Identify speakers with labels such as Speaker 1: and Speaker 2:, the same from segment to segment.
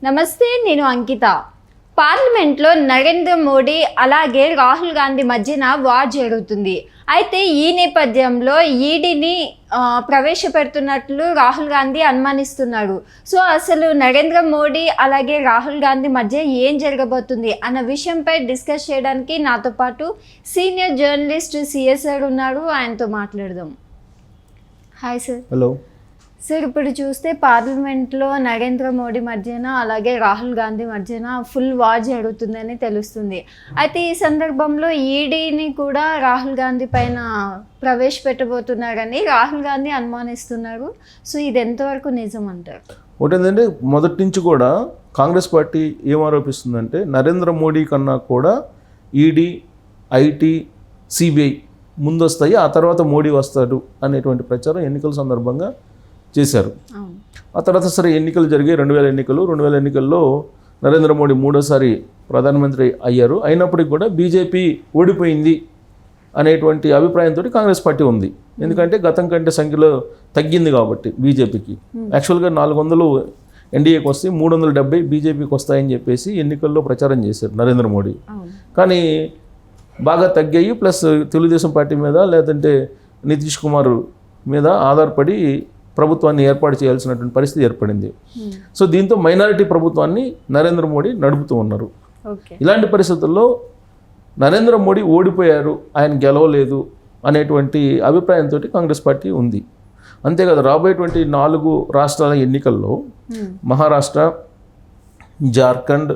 Speaker 1: నమస్తే, నేను అంకిత. పార్లమెంట్లో నరేంద్ర మోడీ అలాగే రాహుల్ గాంధీ మధ్యన వార్ జరుగుతుంది. అయితే ఈ నేపథ్యంలో ఈడీని ప్రవేశపెడుతున్నట్లు రాహుల్ గాంధీ అనుమానిస్తున్నారు. సో అసలు నరేంద్ర మోడీ అలాగే రాహుల్ గాంధీ మధ్య ఏం జరగబోతుంది అన్న విషయంపై డిస్కస్ చేయడానికి నాతో పాటు సీనియర్ జర్నలిస్ట్ సిఎస్ సార్ ఉన్నారు. ఆయనతో మాట్లాడదాం. Hi sir.
Speaker 2: హలో
Speaker 1: సార్, ఇప్పుడు చూస్తే పార్లమెంట్లో నరేంద్ర మోడీ మధ్యన అలాగే రాహుల్ గాంధీ మధ్యన ఫుల్ వార్ జరుగుతుందని తెలుస్తుంది. అయితే ఈ సందర్భంలో ఈడీని కూడా రాహుల్ గాంధీ పైన ప్రవేశపెట్టబోతున్నారని రాహుల్ గాంధీ అనుమానిస్తున్నారు. సో ఇది ఎంతవరకు నిజం అంటారు?
Speaker 2: ఒకటి ఏంటంటే, మొదటి నుంచి కూడా కాంగ్రెస్ పార్టీ ఏం ఆరోపిస్తుందంటే నరేంద్ర మోడీ కన్నా కూడా ఈడీ, ఐటీ, సిబిఐ ముందొస్తాయి, ఆ తర్వాత మోడీ వస్తాడు అనేటువంటి ప్రచారం ఎన్నికల సందర్భంగా చేశారు. ఆ తర్వాత సరే ఎన్నికలు జరిగాయి, 2000 ఎన్నికల్లో నరేంద్ర మోడీ మూడోసారి ప్రధానమంత్రి అయ్యారు. అయినప్పటికీ కూడా బీజేపీ ఓడిపోయింది అనేటువంటి అభిప్రాయంతో కాంగ్రెస్ పార్టీ ఉంది. ఎందుకంటే గతం కంటే సంఖ్యలో తగ్గింది కాబట్టి బీజేపీకి. యాక్చువల్గా 400 ఎన్డీఏకి వస్తే 370 బీజేపీకి వస్తాయని చెప్పేసి ఎన్నికల్లో ప్రచారం చేశారు నరేంద్ర మోడీ. కానీ బాగా తగ్గాయి. ప్లస్ తెలుగుదేశం పార్టీ మీద లేదంటే నితీష్ కుమార్ మీద ఆధారపడి ప్రభుత్వాన్ని ఏర్పాటు చేయాల్సినటువంటి పరిస్థితి ఏర్పడింది. సో దీంతో మైనారిటీ ప్రభుత్వాన్ని నరేంద్ర మోడీ నడుపుతూ ఉన్నారు. ఇలాంటి పరిస్థితుల్లో నరేంద్ర మోడీ ఓడిపోయారు, ఆయన గెలవలేదు అనేటువంటి అభిప్రాయంతో కాంగ్రెస్ పార్టీ ఉంది. అంతేకాదు, రాబోయేటువంటి 4 రాష్ట్రాల ఎన్నికల్లో మహారాష్ట్ర, జార్ఖండ్,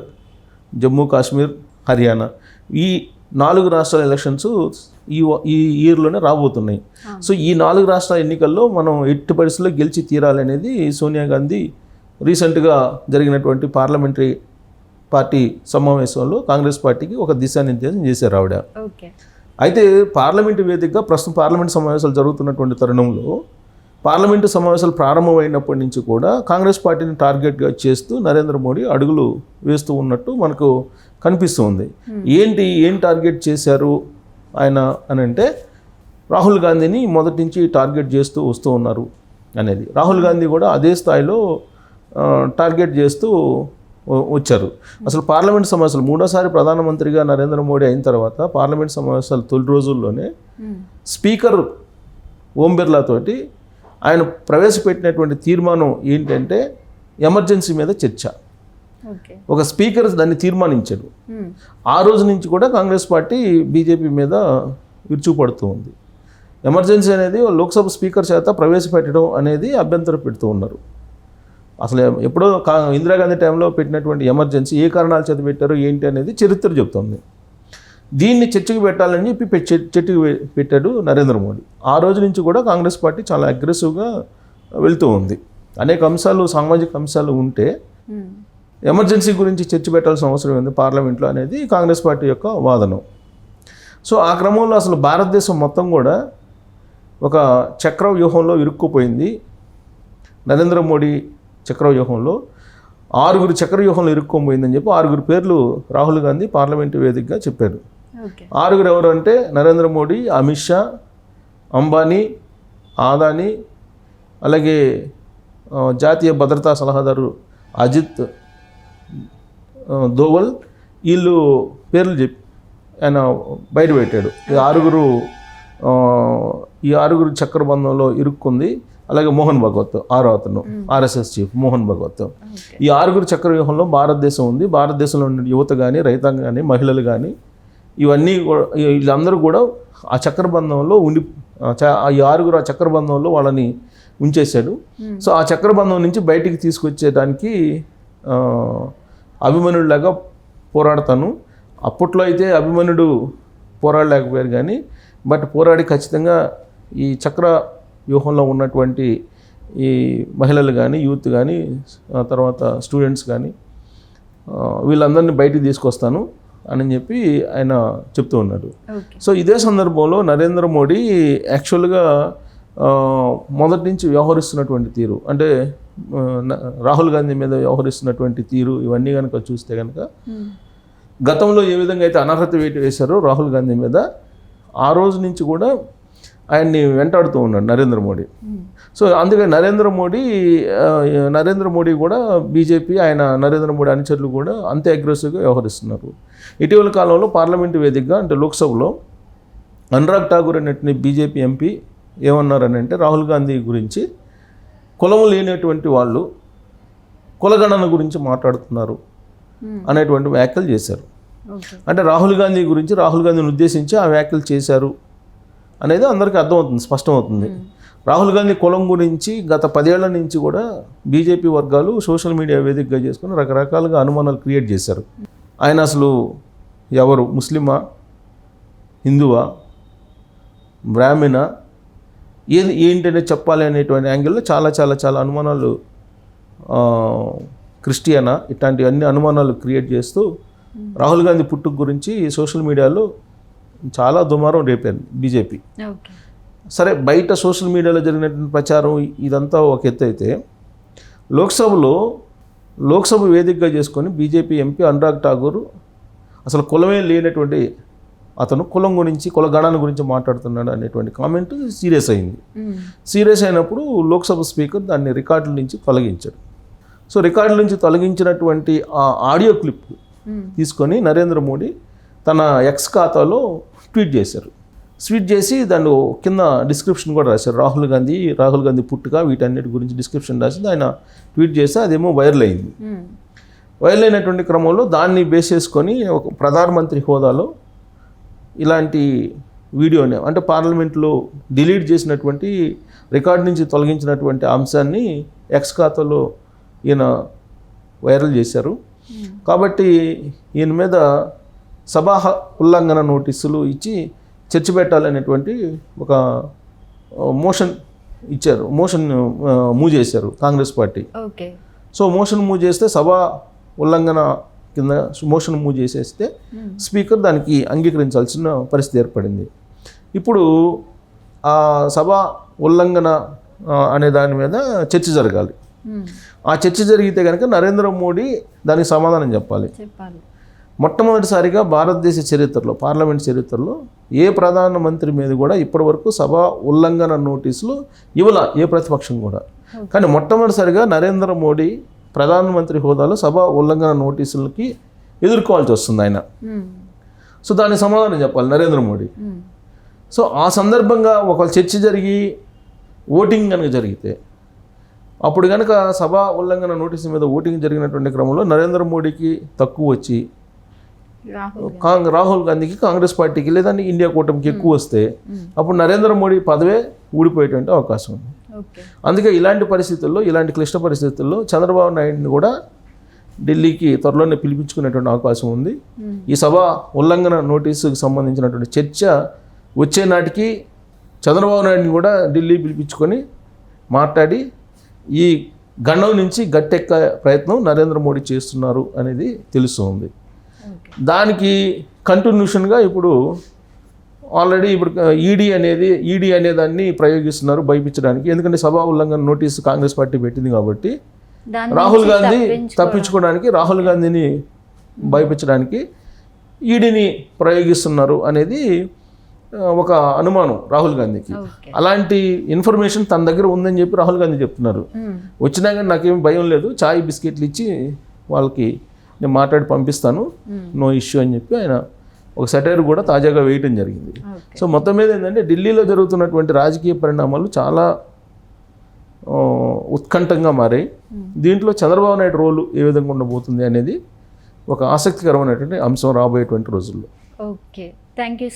Speaker 2: జమ్మూ కాశ్మీర్, హర్యానా ఈ 4 రాష్ట్రాల ఎలక్షన్స్ ఈ ఇయర్లోనే రాబోతున్నాయి. సో ఈ 4 రాష్ట్రాల ఎన్నికల్లో మనం ఎట్టి పరిస్థితుల్లో గెలిచి తీరాలనేది సోనియా గాంధీ రీసెంట్గా జరిగినటువంటి పార్లమెంటరీ పార్టీ సమావేశంలో కాంగ్రెస్ పార్టీకి ఒక దిశానిర్దేశం చేశారు ఆవిడ. అయితే పార్లమెంటు వేదికగా ప్రస్తుతం పార్లమెంటు సమావేశాలు జరుగుతున్నటువంటి తరుణంలో పార్లమెంటు సమావేశాలు ప్రారంభమైనప్పటి నుంచి కూడా కాంగ్రెస్ పార్టీని టార్గెట్గా చేస్తూ నరేంద్ర మోడీ అడుగులు వేస్తూ ఉన్నట్టు మనకు కనిపిస్తుంది. ఏం టార్గెట్ చేశారు ఆయన అని అంటే, రాహుల్ గాంధీని మొదటి నుంచి టార్గెట్ చేస్తూ వస్తూ ఉన్నారు అనేది. రాహుల్ గాంధీ కూడా అదే స్థాయిలో టార్గెట్ చేస్తూ వచ్చారు. అసలు పార్లమెంట్ సమావేశాలు మూడోసారి ప్రధానమంత్రిగా నరేంద్ర మోడీ అయిన తర్వాత పార్లమెంట్ సమావేశాలు తొలి రోజుల్లోనే స్పీకర్ ఓం బిర్లా తోటి ఆయన ప్రవేశపెట్టినటువంటి తీర్మానం ఏంటంటే ఎమర్జెన్సీ మీద చర్చ. ఒక స్పీకర్ దాన్ని తీర్మానించాడు. ఆ రోజు నుంచి కూడా కాంగ్రెస్ పార్టీ బీజేపీ మీద విరుచుకుపడుతూ ఉంది. ఎమర్జెన్సీ అనేది లోక్సభ స్పీకర్ చేత ప్రవేశపెట్టడం అనేది అభ్యంతరం పెడుతూ ఉన్నారు. అసలు ఎప్పుడో ఇందిరాగాంధీ టైంలో పెట్టినటువంటి ఎమర్జెన్సీ ఏ కారణాల చేత పెట్టారో ఏంటి అనేది చరిత్ర చెబుతుంది. దీన్ని చర్చకు పెట్టాలని చెప్పి చర్చకు పెట్టాడు నరేంద్ర మోడీ. ఆ రోజు నుంచి కూడా కాంగ్రెస్ పార్టీ చాలా అగ్రెసివ్గా వెళ్తూ ఉంది. అనేక అంశాలు, సామాజిక అంశాలు ఉంటే ఎమర్జెన్సీ గురించి చర్చ పెట్టాల్సిన అవసరం ఉంది పార్లమెంట్లో అనేది కాంగ్రెస్ పార్టీ యొక్క వాదన. సో ఆ క్రమంలో అసలు భారతదేశం మొత్తం కూడా ఒక చక్రవ్యూహంలో ఇరుక్కుపోయింది. నరేంద్ర మోడీ చక్రవ్యూహంలో 6 చక్రవ్యూహంలో ఇరుక్కుపోయిందని చెప్పి 6 పేర్లు రాహుల్ గాంధీ పార్లమెంటు వేదికగా చెప్పారు. 6 ఎవరు అంటే నరేంద్ర మోడీ, అమిత్ షా, అంబానీ, ఆదానీ, అలాగే జాతీయ భద్రతా సలహాదారు అజిత్ దోవల్, వీళ్ళు పేర్లు చెప్పి ఆయన బయట పెట్టాడు. ఈ 6 చక్రబంధంలో ఇరుక్కుంది. అలాగే మోహన్ భగవత్ 6వ అతను, ఆర్ఎస్ఎస్ చీఫ్ మోహన్ భగవత్. ఈ 6 చక్రవ్యూహంలో భారతదేశం ఉంది. భారతదేశంలో ఉన్న యువత కానీ, రైతాంగం కానీ, మహిళలు కానీ ఇవన్నీ వీళ్ళందరూ కూడా ఆ చక్రబంధంలో ఈ 6 ఆ చక్రబంధంలో వాళ్ళని ఉంచేశాడు. సో ఆ చక్రబంధం నుంచి బయటికి తీసుకొచ్చేదానికి అభిమన్యుడిలాగా పోరాడతాను. అప్పట్లో అయితే అభిమన్యుడు పోరాడలేకపోయారు కానీ పోరాడి ఖచ్చితంగా ఈ చక్ర వ్యూహంలో ఉన్నటువంటి ఈ మహిళలు కానీ, యూత్ కానీ, తర్వాత స్టూడెంట్స్ కానీ వీళ్ళందరినీ బయటికి తీసుకొస్తాను అని చెప్పి ఆయన చెప్తూ ఉన్నాడు. సో ఇదే సందర్భంలో నరేంద్ర మోడీ యాక్చువల్గా మొదటి నుంచి వ్యవహరిస్తున్నటువంటి తీరు, అంటే రాహుల్ గాంధీ మీద వ్యవహరిస్తున్నటువంటి తీరు, ఇవన్నీ కనుక చూస్తే కనుక గతంలో ఏ విధంగా అయితే అనర్హత వేటు వేశారో రాహుల్ గాంధీ మీద, ఆ రోజు నుంచి కూడా ఆయన్ని వెంటాడుతూ ఉన్నాడు నరేంద్ర మోడీ. సో అందుకని నరేంద్ర మోడీ కూడా బీజేపీ నరేంద్ర మోడీ అనుచరులు కూడా అంతే అగ్రెసివ్గా వ్యవహరిస్తున్నారు. ఇటీవల కాలంలో పార్లమెంటు వేదికగా అంటే లోక్సభలో అనురాగ్ ఠాకూర్ అనేటువంటి బీజేపీ ఎంపీ ఏమన్నారని అంటే రాహుల్ గాంధీ గురించి కులము లేనటువంటి వాళ్ళు కులగణన గురించి మాట్లాడుతున్నారు అనేటువంటి వ్యాఖ్యలు చేశారు. అంటే రాహుల్ గాంధీని ఉద్దేశించి ఆ వ్యాఖ్యలు చేశారు అనేది అందరికీ అర్థమవుతుంది, స్పష్టమవుతుంది. రాహుల్ గాంధీ కులం గురించి గత 10 ఏళ్ల నుంచి కూడా బీజేపీ వర్గాలు సోషల్ మీడియా వేదికగా చేసుకుని రకరకాలుగా అనుమానాలు క్రియేట్ చేశారు. ఆయన అసలు ఎవరు, ముస్లిమా, హిందువా, బ్రాహ్మణ, ఏంటనే చెప్పాలి అనేటువంటి యాంగిల్లో చాలా చాలా చాలా అనుమానాలు, క్రిస్టియనా, ఇట్లాంటి అన్ని అనుమానాలు క్రియేట్ చేస్తూ రాహుల్ గాంధీ పుట్టుక గురించి సోషల్ మీడియాలో చాలా దుమారం రేపారు బీజేపీ. సరే, బయట సోషల్ మీడియాలో జరిగినటువంటి ప్రచారం ఇదంతా ఒక ఎత్తు అయితే, లోక్సభ వేదికగా చేసుకొని బీజేపీ ఎంపీ అనురాగ్ ఠాకూర్ అసలు కులమే లేనటువంటి అతను కులం గురించి, కులగణన గురించి మాట్లాడుతున్నాడు అనేటువంటి కామెంట్ సీరియస్ అయింది. సీరియస్ అయినప్పుడు లోక్సభ స్పీకర్ దాన్ని రికార్డుల నుంచి తొలగించాడు. సో రికార్డుల నుంచి తొలగించినటువంటి ఆ ఆడియో క్లిప్ తీసుకొని నరేంద్ర మోడీ తన ఎక్స్ ఖాతాలో ట్వీట్ చేశారు. ట్వీట్ చేసి దాన్ని కింద డిస్క్రిప్షన్ కూడా రాశారు. రాహుల్ గాంధీ పుట్టుక వీటన్నిటి గురించి డిస్క్రిప్షన్ రాసి ఆయన ట్వీట్ చేస్తే అదేమో వైరల్ అయింది. వైరల్ అయినటువంటి క్రమంలో దాన్ని బేస్ చేసుకొని ఒక ప్రధానమంత్రి హోదాలో ఇలాంటి వీడియోని, అంటే పార్లమెంట్లో డిలీట్ చేసినటువంటి రికార్డు నుంచి తొలగించినటువంటి అంశాన్ని ఎక్స్ ఖాతాలో ఈయన వైరల్ చేశారు. కాబట్టి ఈయన మీద సభా ఉల్లంఘన నోటీసులు ఇచ్చి చర్చ పెట్టాలనేటువంటి ఒక మోషన్ మూవ్ చేశారు Congress party. So motion move చేస్తే సభా ఉల్లంఘన కింద మోషన్ మూవ్ చేసేస్తే స్పీకర్ దానికి అంగీకరించాల్సిన పరిస్థితి ఏర్పడింది. ఇప్పుడు ఆ సభా ఉల్లంఘన అనే దాని మీద చర్చ జరగాలి. ఆ చర్చ జరిగితే కనుక నరేంద్ర మోడీ దానికి సమాధానం చెప్పాలి. మొట్టమొదటిసారిగా భారతదేశ చరిత్రలో, పార్లమెంట్ చరిత్రలో ఏ ప్రధానమంత్రి మీద కూడా ఇప్పటివరకు సభా ఉల్లంఘన నోటీసులు ఇవ్వలా ఏ ప్రతిపక్షం కూడా. కానీ మొట్టమొదటిసారిగా నరేంద్ర మోడీ ప్రధానమంత్రి హోదాలో సభా ఉల్లంఘన నోటీసులకి ఎదుర్కోవాల్సి వస్తుంది ఆయన. సో దానికి సమాధానం చెప్పాలి నరేంద్ర మోడీ. సో ఆ సందర్భంగా ఒక చర్చ జరిగి ఓటింగ్ కనుక జరిగితే, అప్పుడు కనుక సభా ఉల్లంఘన నోటీసు మీద ఓటింగ్ జరిగినటువంటి క్రమంలో నరేంద్ర మోడీకి తక్కువ వచ్చి రాహుల్ గాంధీకి, కాంగ్రెస్ పార్టీకి లేదా ఇండియా కూటమికి ఎక్కువ వస్తే అప్పుడు నరేంద్ర మోడీ పదవే ఊడిపోయేటువంటి అవకాశం ఉంది. అందుకే ఇలాంటి క్లిష్ట పరిస్థితుల్లో చంద్రబాబు నాయుడిని కూడా ఢిల్లీకి త్వరలోనే పిలిపించుకునేటువంటి అవకాశం ఉంది. ఈ సభా ఉల్లంఘన నోటీసుకు సంబంధించినటువంటి చర్చ వచ్చే నాటికి చంద్రబాబు నాయుడిని కూడా ఢిల్లీ పిలిపించుకొని మాట్లాడి ఈ గండం నుంచి గట్టెక్క ప్రయత్నం నరేంద్ర మోడీ చేస్తున్నారు అనేది తెలుస్తుంది. దానికి కంటిన్యూషన్గా ఇప్పుడు ఆల్రెడీ ఈడీ అనేదాన్ని ప్రయోగిస్తున్నారు భయపించడానికి. ఎందుకంటే సభా ఉల్లంఘన నోటీసు కాంగ్రెస్ పార్టీ పెట్టింది కాబట్టి రాహుల్ గాంధీ తప్పించుకోవడానికి, రాహుల్ గాంధీని భయపించడానికి ఈడీని ప్రయోగిస్తున్నారు అనేది ఒక అనుమానం రాహుల్ గాంధీకి. అలాంటి ఇన్ఫర్మేషన్ తన దగ్గర ఉందని చెప్పి రాహుల్ గాంధీ చెప్తున్నారు. వచ్చినా కానీ నాకేం భయం లేదు, చాయ్ బిస్కెట్లు ఇచ్చి వాళ్ళకి నేను మాట్లాడి పంపిస్తాను, నో ఇష్యూ అని చెప్పి ఆయన ఒక సెటైర్ కూడా తాజాగా వేయటం జరిగింది. సో మొత్తం మీద ఏంటంటే ఢిల్లీలో జరుగుతున్నటువంటి రాజకీయ పరిణామాలు చాలా ఉత్కంఠంగా మారాయి. దీంట్లో చంద్రబాబు నాయుడు రోలు ఏ విధంగా ఉండబోతుంది అనేది ఒక ఆసక్తికరమైనటువంటి అంశం రాబోయేటువంటి రోజుల్లో.
Speaker 1: Okay, thank you.